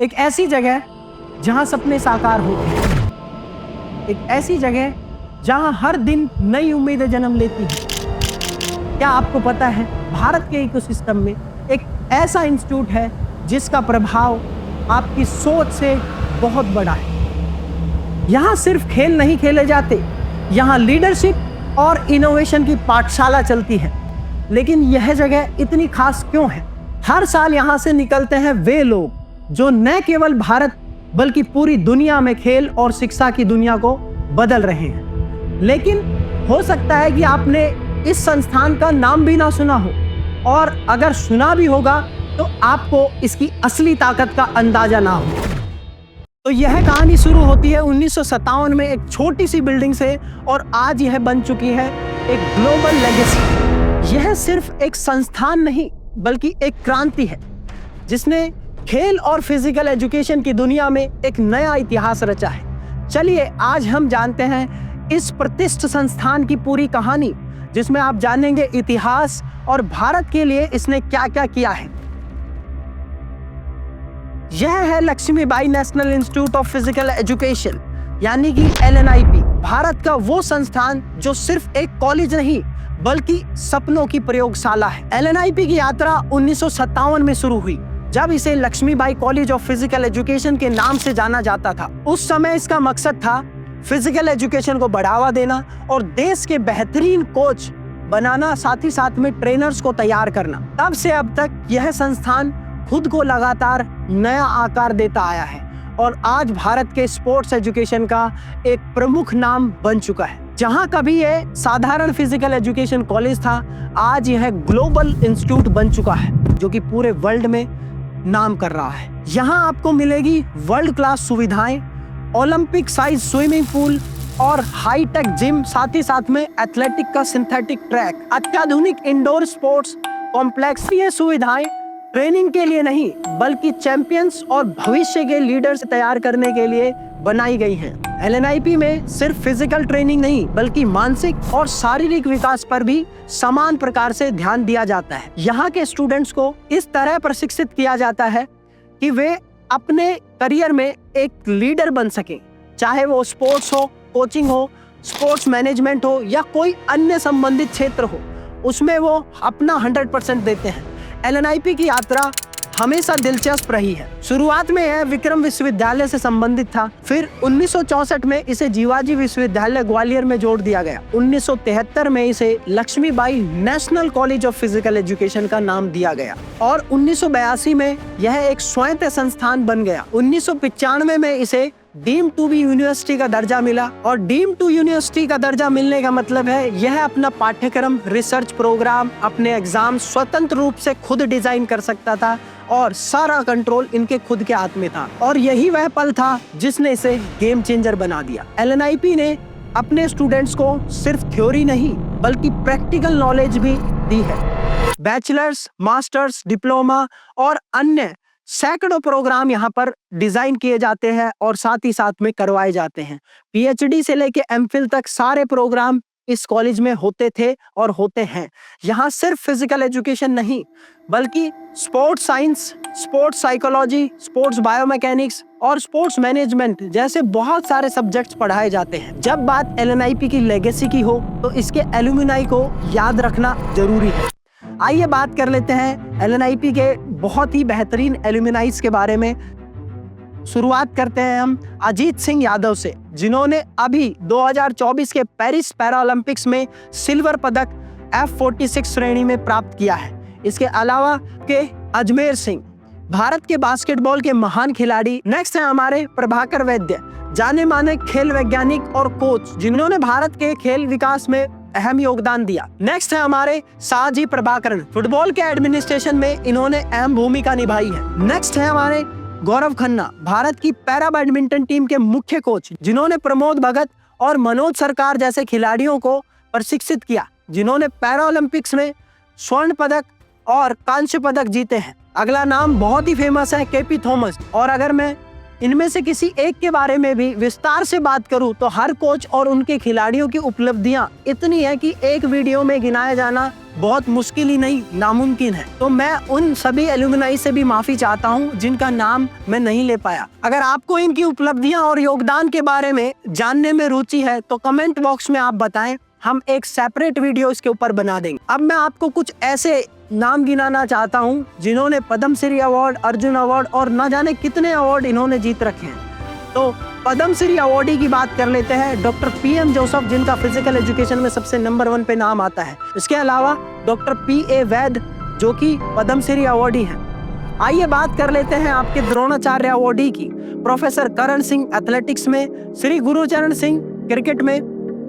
एक ऐसी जगह जहां सपने साकार होते हैं, एक ऐसी जगह जहां हर दिन नई उम्मीदें जन्म लेती हैं। क्या आपको पता है भारत के इकोसिस्टम में एक ऐसा इंस्टीट्यूट है जिसका प्रभाव आपकी सोच से बहुत बड़ा है। यहाँ सिर्फ खेल नहीं खेले जाते, यहाँ लीडरशिप और इनोवेशन की पाठशाला चलती है। लेकिन यह जगह इतनी खास क्यों है? हर साल यहाँ से निकलते हैं वे लोग जो न केवल भारत बल्कि पूरी दुनिया में खेल और शिक्षा की दुनिया को बदल रहे हैं। लेकिन हो सकता है कि आपने इस संस्थान का नाम भी ना सुना हो, और अगर सुना भी होगा तो आपको इसकी असली ताकत का अंदाजा ना हो। तो यह कहानी शुरू होती है 1957 में एक छोटी सी बिल्डिंग से, और आज यह बन चुकी है एक ग्लोबल लेगेसी। यह सिर्फ एक संस्थान नहीं बल्कि एक क्रांति है जिसने खेल और फिजिकल एजुकेशन की दुनिया में एक नया इतिहास रचा है। चलिए आज हम जानते हैं इस प्रतिष्ठित संस्थान की पूरी कहानी, जिसमें आप जानेंगे इतिहास और भारत के लिए इसने क्या क्या किया है। यह है Laxmibai national institute of physical education यानी कि LNIP, भारत का वो संस्थान जो सिर्फ एक कॉलेज नहीं बल्कि सपनों की प्रयोगशाला है। LNIP की यात्रा 1957 में शुरू हुई, जब इसे Laxmibai college of physical education के नाम से जाना जाता था। उस समय इसका मकसद था फिजिकल एजुकेशन को बढ़ावा देना और देश के बेहतरीन कोच बनाना, साथ ही साथ में ट्रेनर्स को तैयार करना। तब से अब तक यह संस्थान खुद को लगातार नया आकार देता आया है और आज भारत के स्पोर्ट्स एजुकेशन का एक प्रमुख नाम बन चुका है। जहां कभी यह साधारण फिजिकल एजुकेशन कॉलेज था, आज यह ग्लोबल इंस्टीट्यूट बन चुका है जो कि पूरे वर्ल्ड में नाम कर रहा है। यहाँ आपको मिलेगी वर्ल्ड क्लास सुविधाएं, ओलंपिक साइज स्विमिंग पूल और हाईटेक जिम, साथ ही साथ में एथलेटिक का सिंथेटिक ट्रैक, अत्याधुनिक इंडोर स्पोर्ट्स कॉम्प्लेक्स। ये सुविधाएं ट्रेनिंग के लिए नहीं बल्कि चैंपियंस और भविष्य के लीडर्स तैयार करने के लिए बनाई गई हैं। LNIP में सिर्फ फिजिकल ट्रेनिंग नहीं बल्कि मानसिक और शारीरिक विकास पर भी समान प्रकार से ध्यान दिया जाता है। यहाँ के स्टूडेंट्स को इस तरह प्रशिक्षित किया जाता है कि वे अपने करियर में एक लीडर बन सकें, चाहे वो स्पोर्ट्स हो, कोचिंग हो, स्पोर्ट्स मैनेजमेंट हो या कोई अन्य संबंधित क्षेत्र हो, उसमें वो अपना 100% देते हैं। LNIP की यात्रा हमेशा दिलचस्प रही है। शुरुआत में यह विक्रम विश्वविद्यालय से संबंधित था, फिर 1964 में इसे जीवाजी विश्वविद्यालय ग्वालियर में जोड़ दिया गया। 1973 में इसे Laxmibai national college of physical education का नाम दिया गया और 1982 में यह एक स्वायत्त संस्थान बन गया। 1995 में इसे डीम टू बी यूनिवर्सिटी का दर्जा मिला, और डीम टू यूनिवर्सिटी का दर्जा मिलने का मतलब है यह अपना पाठ्यक्रम, रिसर्च प्रोग्राम, अपने एग्जाम स्वतंत्र रूप से खुद डिजाइन कर सकता था और सारा कंट्रोल इनके खुद के हाथ में था। और यही वह पल था जिसने इसे गेम चेंजर बना दिया। LNIP ने अपने स्टूडेंट्स को सिर्फ थ्योरी नहीं बल्कि प्रैक्टिकल नॉलेज भी दी है। बैचलर्स, मास्टर्स, डिप्लोमा और अन्य सैकड़ों प्रोग्राम यहाँ पर डिजाइन किए जाते हैं और साथ ही साथ में करवाए जाते हैं। PhD से लेके MPhil तक सारे प्रोग्राम इस कॉलेज में होते थे और होते हैं। यहाँ सिर्फ फिजिकल एजुकेशन नहीं बल्कि sports science, sports psychology, sports biomechanics और स्पोर्ट्स मैनेजमेंट जैसे बहुत सारे सब्जेक्ट्स पढ़ाए जाते हैं। जब बात LNIP की लेगेसी की हो तो इसके एलुमनाई को याद रखना जरूरी है। आइए बात कर लेते हैं LNIP के बहुत ही बेहतरीन एलुमनाइज के बारे में। शुरुआत करते हैं हम अजीत सिंह यादव से, जिन्होंने अभी 2024 के पेरिस पैरा ओलंपिक्स में सिल्वर पदक F46 श्रेणी में प्राप्त किया है। इसके अलावा के अजमेर सिंह, भारत के बास्केटबॉल के महान खिलाड़ी। नेक्स्ट है हमारे प्रभाकर वैद्य, जाने माने खेल वैज्ञानिक और कोच, जिन्होंने भारत के खेल विकास में अहम योगदान दिया। नेक्स्ट है हमारे साजी प्रभाकरण, फुटबॉल के एडमिनिस्ट्रेशन में इन्होंने अहम भूमिका निभाई है। नेक्स्ट है हमारे गौरव खन्ना, भारत की पैरा बैडमिंटन टीम के मुख्य कोच, जिन्होंने प्रमोद भगत और मनोज सरकार जैसे खिलाड़ियों को प्रशिक्षित किया, जिन्होंने पैरा ओलंपिक्स में स्वर्ण पदक और कांस्य पदक जीते हैं। अगला नाम बहुत ही फेमस है KP थॉमस, और अगर मैं इनमें से किसी एक के बारे में भी विस्तार से बात करूं तो हर कोच और उनके खिलाड़ियों की उपलब्धियां इतनी है कि एक वीडियो में गिनाया जाना बहुत मुश्किल ही नहीं नामुमकिन है। तो मैं उन सभी एलुमनाई से भी माफी चाहता हूँ जिनका नाम मैं नहीं ले पाया। अगर आपको इनकी उपलब्धियां और योगदान के बारे में जानने में रुचि है तो कमेंट बॉक्स में आप बताएं, हम एक सेपरेट वीडियो इसके ऊपर बना देंगे। अब मैं आपको कुछ ऐसे नाम गिनाना चाहता हूं जिन्होंने पद्मश्री अवार्ड, अर्जुन अवार्ड और न जाने कितने अवार्ड इन्होंने जीत रखे हैं। तो पद्मश्री अवार्डी की बात कर लेते हैं, डॉक्टर PM जोसेफ, जिनका फिजिकल एजुकेशन में सबसे नंबर 1 पे नाम आता है। इसके अलावा डॉक्टर PA वैद, जो कि पद्मश्री अवार्डी हैं। आइए बात कर लेते हैं आपके द्रोणाचार्य अवार्डी की, प्रोफेसर करण सिंह एथलेटिक्स में, श्री गुरुचरण सिंह क्रिकेट में।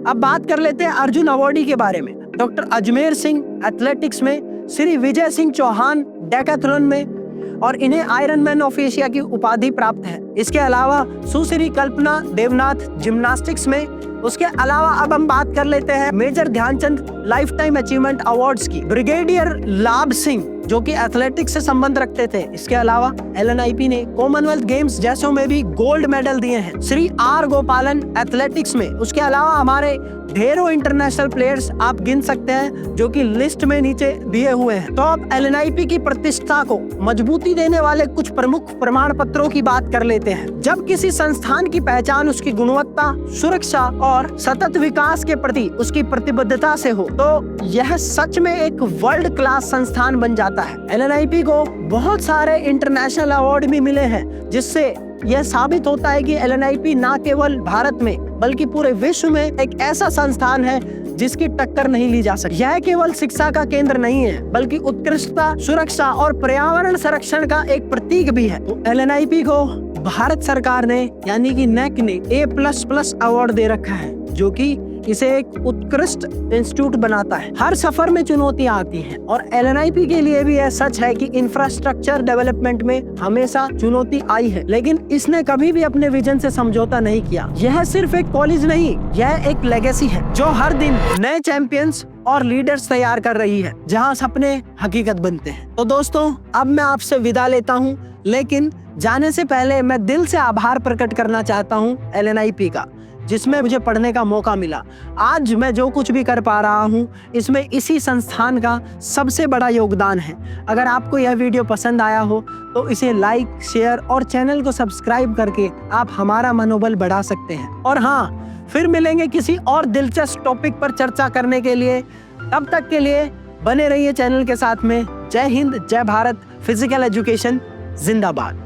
अब बात कर लेते हैं अर्जुन अवार्डी के बारे में, डॉक्टर अजमेर सिंह एथलेटिक्स में, श्री विजय सिंह चौहान डेकाथलॉन में, और इन्हें आयरन मैन ऑफ एशिया की उपाधि प्राप्त है। इसके अलावा सुश्री कल्पना देवनाथ जिम्नास्टिक्स में। उसके अलावा अब हम बात कर लेते हैं major Dhyanchand life time achievement awards की, ब्रिगेडियर लाभ सिंह जो कि एथलेटिक्स से संबंध रखते थे। इसके अलावा LNIP ने कॉमनवेल्थ गेम्स जैसों में भी गोल्ड मेडल दिए हैं, श्री R गोपालन एथलेटिक्स में। उसके अलावा हमारे ढेरों इंटरनेशनल प्लेयर्स आप गिन सकते हैं जो कि लिस्ट में नीचे दिए हुए हैं। तो अब LNIP की प्रतिष्ठा को मजबूती देने वाले कुछ प्रमुख प्रमाण पत्रों की बात कर लेते हैं। जब किसी संस्थान की पहचान उसकी गुणवत्ता, सुरक्षा और सतत विकास के प्रति उसकी प्रतिबद्धता से हो तो यह सच में एक वर्ल्ड क्लास संस्थान बन जाता है। LNIP को बहुत सारे इंटरनेशनल अवार्ड भी मिले हैं, जिससे यह साबित होता है कि LNIP न केवल भारत में बल्कि पूरे विश्व में एक ऐसा संस्थान है जिसकी टक्कर नहीं ली जा सकती। यह केवल शिक्षा का केंद्र नहीं है बल्कि उत्कृष्टता, सुरक्षा और पर्यावरण संरक्षण का एक प्रतीक भी है। तो LNIP को भारत सरकार ने यानी कि NAC ने A++ अवार्ड दे रखा है, जो कि इसे एक उत्कृष्ट इंस्टीट्यूट बनाता है। हर सफर में चुनौतियां आती हैं और LNIP के लिए भी यह सच है कि इंफ्रास्ट्रक्चर डेवलपमेंट में हमेशा चुनौती आई है, लेकिन इसने कभी भी अपने विजन से समझौता नहीं किया। यह सिर्फ एक कॉलेज नहीं, यह एक लेगेसी है जो हर दिन नए चैंपियंस और लीडर्स तैयार कर रही है, जहां सपने हकीकत बनते हैं। तो दोस्तों, अब मैं आपसे विदा लेता हूँ, लेकिन जाने से पहले मैं दिल से आभार प्रकट करना चाहता हूँ LNIP का, जिसमें मुझे पढ़ने का मौका मिला। आज मैं जो कुछ भी कर पा रहा हूँ इसमें इसी संस्थान का सबसे बड़ा योगदान है। अगर आपको यह वीडियो पसंद आया हो तो इसे लाइक, शेयर और चैनल को सब्सक्राइब करके आप हमारा मनोबल बढ़ा सकते हैं। और हाँ, फिर मिलेंगे किसी और दिलचस्प टॉपिक पर चर्चा करने के लिए। तब तक के लिए बने रहिए चैनल के साथ में। जय हिंद, जय भारत, फिजिकल एजुकेशन जिंदाबाद।